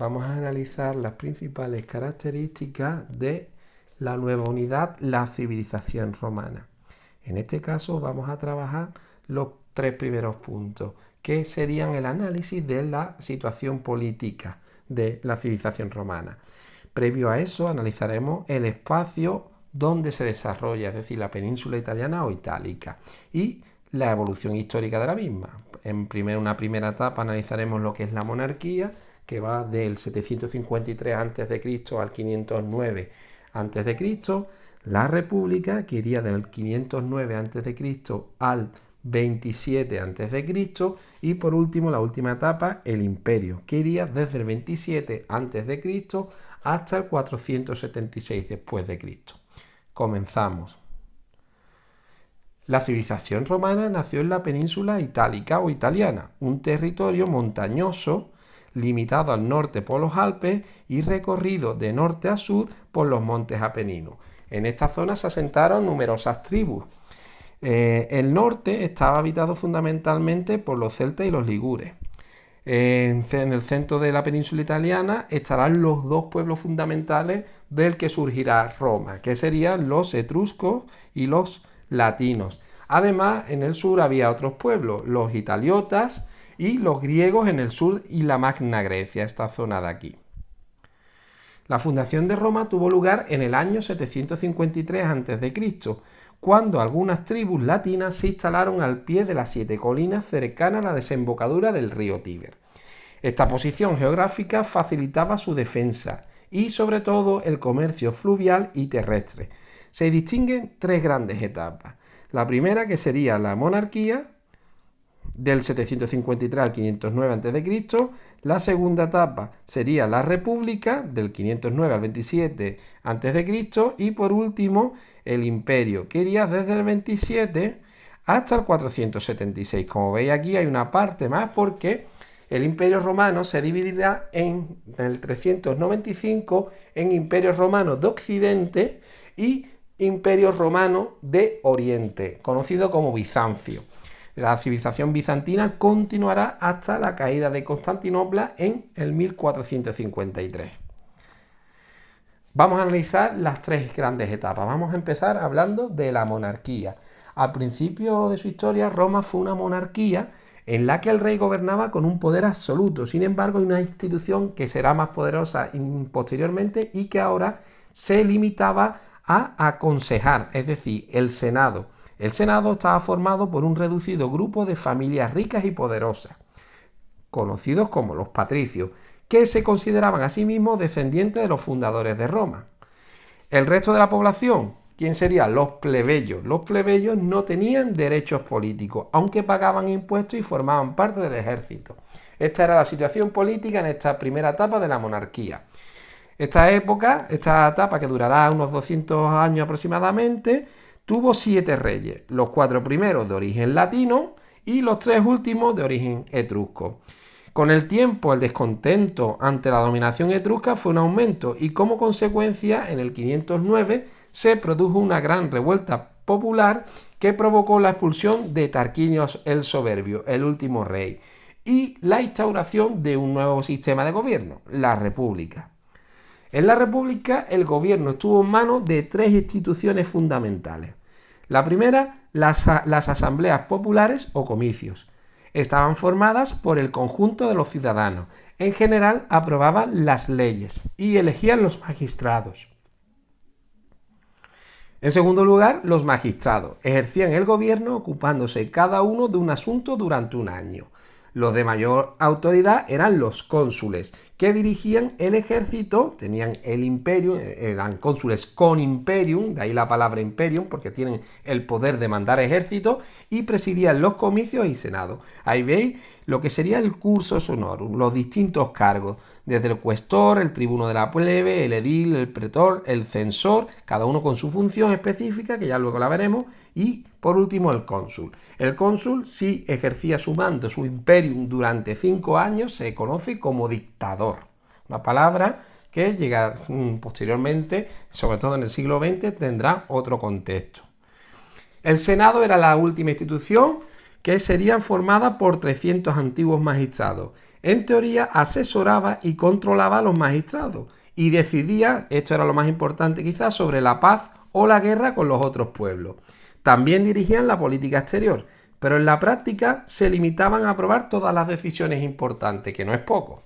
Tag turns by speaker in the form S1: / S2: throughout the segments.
S1: vamos a analizar las principales características de la nueva unidad, la civilización romana. En este caso vamos a trabajar los tres primeros puntos, que serían el análisis de la situación política de la civilización romana. Previo a eso analizaremos el espacio donde se desarrolla, es decir, la península italiana o itálica, y la evolución histórica de la misma. En una primera etapa analizaremos lo que es la monarquía, que va del 753 a.C. al 509 a.C., la república, que iría del 509 a.C. al 27 a.C., y por último, la última etapa, el imperio, que iría desde el 27 a.C. hasta el 476 después de Cristo. Comenzamos. La civilización romana nació en la península itálica o italiana, un territorio montañoso limitado al norte por los Alpes y recorrido de norte a sur por los montes Apeninos. En esta zona se asentaron numerosas tribus. El norte estaba habitado fundamentalmente por los celtas y los ligures. En el centro de la península italiana estarán los dos pueblos fundamentales del que surgirá Roma, que serían los etruscos y los latinos. Además, en el sur había otros pueblos, los italiotas y los griegos en el sur y la Magna Grecia, esta zona de aquí. La fundación de Roma tuvo lugar en el año 753 a.C., cuando algunas tribus latinas se instalaron al pie de las 7 colinas cercanas a la desembocadura del río Tíber. Esta posición geográfica facilitaba su defensa y, sobre todo, el comercio fluvial y terrestre. Se distinguen 3 grandes etapas. La primera, que sería la monarquía, del 753 al 509 a.C., la segunda etapa sería la república, del 509 al 27 a.C., y por último el imperio, que iría desde el 27 hasta el 476. Como veis aquí hay una parte más porque el imperio romano se dividirá en el 395 en imperio romano de Occidente y imperio romano de Oriente, conocido como Bizancio. La civilización bizantina continuará hasta la caída de Constantinopla en el 1453. Vamos a analizar las 3 grandes etapas. Vamos a empezar hablando de la monarquía. Al principio de su historia, Roma fue una monarquía en la que el rey gobernaba con un poder absoluto. Sin embargo, hay una institución que será más poderosa posteriormente y que ahora se limitaba a aconsejar, es decir, el Senado. El Senado estaba formado por un reducido grupo de familias ricas y poderosas, conocidos como los patricios, que se consideraban a sí mismos descendientes de los fundadores de Roma. El resto de la población, ¿quién serían? Los plebeyos. Los plebeyos no tenían derechos políticos, aunque pagaban impuestos y formaban parte del ejército. Esta era la situación política en esta primera etapa de la monarquía. Esta etapa que durará unos 200 años aproximadamente, tuvo 7 reyes, los 4 primeros de origen latino y los 3 últimos de origen etrusco. Con el tiempo, el descontento ante la dominación etrusca fue un aumento y como consecuencia, en el 509 se produjo una gran revuelta popular que provocó la expulsión de Tarquinios el Soberbio, el último rey, y la instauración de un nuevo sistema de gobierno, la República. En la República, el gobierno estuvo en manos de 3 instituciones fundamentales. La primera, las asambleas populares o comicios. Estaban formadas por el conjunto de los ciudadanos. En general, aprobaban las leyes y elegían los magistrados. En segundo lugar, los magistrados ejercían el gobierno ocupándose cada uno de un asunto durante un año. Los de mayor autoridad eran los cónsules, que dirigían el ejército, tenían el imperio, eran cónsules con imperium, de ahí la palabra imperium, porque tienen el poder de mandar ejército, y presidían los comicios y senado. Ahí veis lo que sería el cursus honorum, los distintos cargos, desde el cuestor, el tribuno de la plebe, el edil, el pretor, el censor, cada uno con su función específica, que ya luego la veremos, y por último el cónsul. El cónsul, si ejercía su mando, su imperium durante 5 años, se conoce como dictador. Una palabra que llega posteriormente, sobre todo en el siglo XX, tendrá otro contexto. El Senado era la última institución que sería formada por 300 antiguos magistrados. En teoría asesoraba y controlaba a los magistrados y decidía, esto era lo más importante quizás, sobre la paz o la guerra con los otros pueblos. También dirigían la política exterior, pero en la práctica se limitaban a aprobar todas las decisiones importantes, que no es poco.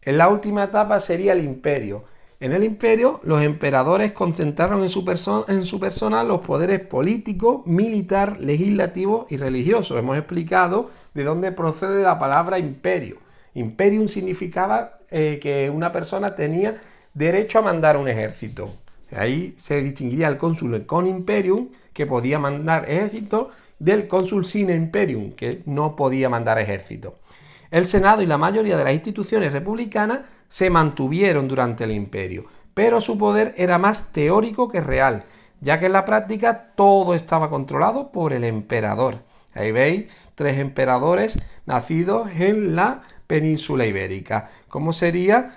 S1: En la última etapa sería el imperio. En el imperio, los emperadores concentraron en su persona los poderes político, militar, legislativo y religioso. Hemos explicado de dónde procede la palabra imperio. Imperium significaba que una persona tenía derecho a mandar un ejército. Ahí se distinguiría el cónsul con imperium, que podía mandar ejército, del cónsul sin imperium, que no podía mandar ejército. El Senado y la mayoría de las instituciones republicanas se mantuvieron durante el imperio, pero su poder era más teórico que real, ya que en la práctica todo estaba controlado por el emperador. Ahí veis 3 emperadores nacidos en la península ibérica, como sería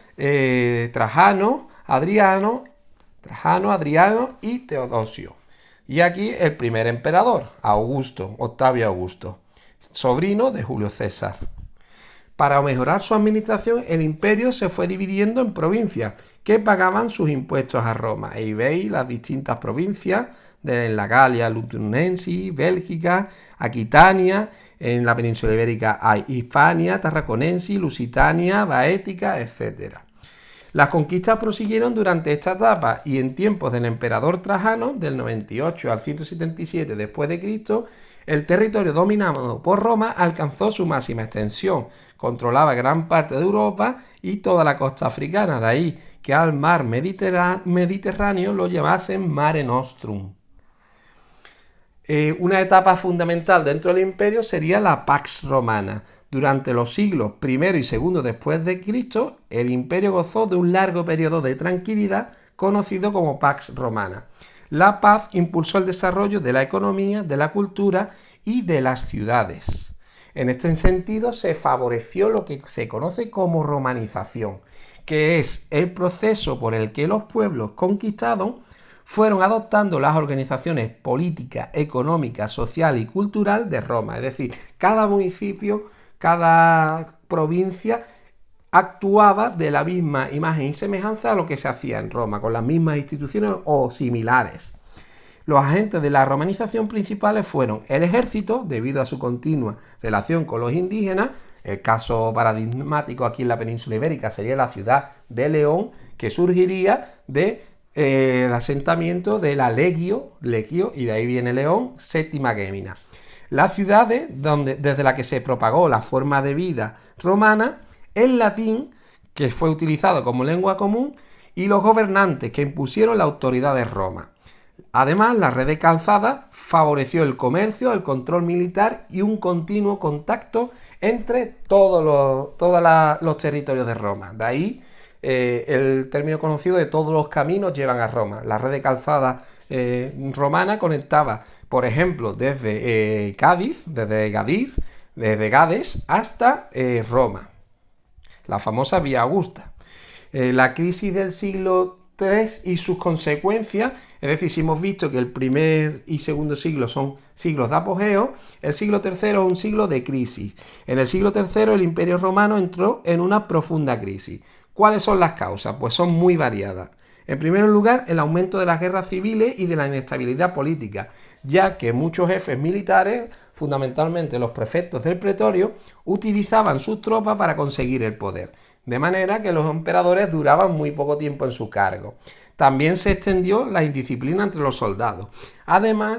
S1: Trajano, Adriano y Teodosio. Y aquí el primer emperador, Augusto, Octavio Augusto, sobrino de Julio César. Para mejorar su administración, el imperio se fue dividiendo en provincias que pagaban sus impuestos a Roma. Ahí veis las distintas provincias de la Galia Luturnensis, Bélgica, Aquitania, en la península ibérica hay Hispania, Tarraconensis, Lusitania, Baética, etc. Las conquistas prosiguieron durante esta etapa y en tiempos del emperador Trajano, del 98 al 177 después de Cristo, el territorio dominado por Roma alcanzó su máxima extensión, controlaba gran parte de Europa y toda la costa africana, de ahí que al mar Mediterráneo lo llamasen Mare Nostrum. Una etapa fundamental dentro del imperio sería la Pax Romana. Durante los siglos I y II después de Cristo, el imperio gozó de un largo periodo de tranquilidad conocido como Pax Romana. La paz impulsó el desarrollo de la economía, de la cultura y de las ciudades. En este sentido se favoreció lo que se conoce como romanización, que es el proceso por el que los pueblos conquistados fueron adoptando las organizaciones políticas, económicas, social y cultural de Roma. Es decir, cada municipio, cada provincia actuaba de la misma imagen y semejanza a lo que se hacía en Roma, con las mismas instituciones o similares. Los agentes de la romanización principales fueron el ejército, debido a su continua relación con los indígenas. El caso paradigmático aquí en la península ibérica sería la ciudad de León, que surgiría de el asentamiento de la Legio, y de ahí viene León, Séptima Gémina. Las ciudades desde la que se propagó la forma de vida romana, el latín, que fue utilizado como lengua común, y los gobernantes que impusieron la autoridad de Roma. Además, la red de calzada favoreció el comercio, el control militar y un continuo contacto entre todos los territorios de Roma. De ahí el término conocido de todos los caminos llevan a Roma. La red de calzada romana conectaba, por ejemplo, desde Cádiz, desde Gades hasta Roma. La famosa Vía Augusta. La crisis del siglo III y sus consecuencias, es decir, si hemos visto que el primer y segundo siglo son siglos de apogeo, el siglo III es un siglo de crisis. En el siglo III el Imperio Romano entró en una profunda crisis. ¿Cuáles son las causas? Pues son muy variadas. En primer lugar, el aumento de las guerras civiles y de la inestabilidad política, ya que muchos jefes militares, fundamentalmente los prefectos del pretorio, utilizaban sus tropas para conseguir el poder, de manera que los emperadores duraban muy poco tiempo en su cargo. También se extendió la indisciplina entre los soldados. Además,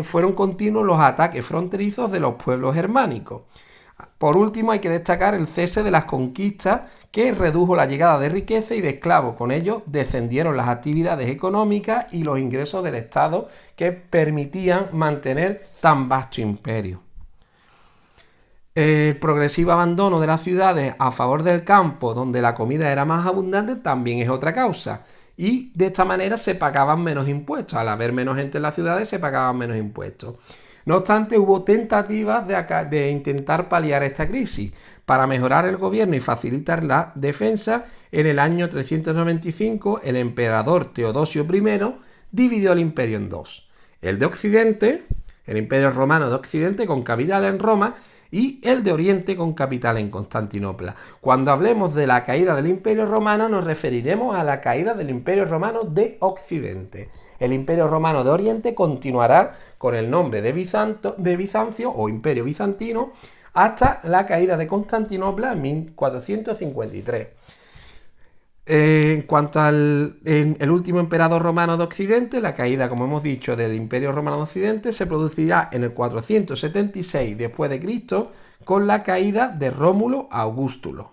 S1: fueron continuos los ataques fronterizos de los pueblos germánicos. Por último, hay que destacar el cese de las conquistas, que redujo la llegada de riqueza y de esclavos. Con ello descendieron las actividades económicas y los ingresos del Estado que permitían mantener tan vasto imperio. El progresivo abandono de las ciudades a favor del campo, donde la comida era más abundante, también es otra causa. Y de esta manera se pagaban menos impuestos. Al haber menos gente en las ciudades se pagaban menos impuestos. No obstante, hubo tentativas de intentar paliar esta crisis. Para mejorar el gobierno y facilitar la defensa, en el año 395 el emperador Teodosio I dividió el imperio en dos. El de Occidente, el Imperio Romano de Occidente, con capital en Roma, y el de Oriente con capital en Constantinopla. Cuando hablemos de la caída del Imperio Romano nos referiremos a la caída del Imperio Romano de Occidente. El Imperio Romano de Oriente continuará con el nombre de Bizancio o Imperio Bizantino hasta la caída de Constantinopla en 1453. En cuanto al el último emperador romano de Occidente, la caída, como hemos dicho, del Imperio Romano de Occidente se producirá en el 476 después de Cristo con la caída de Rómulo Augustulo.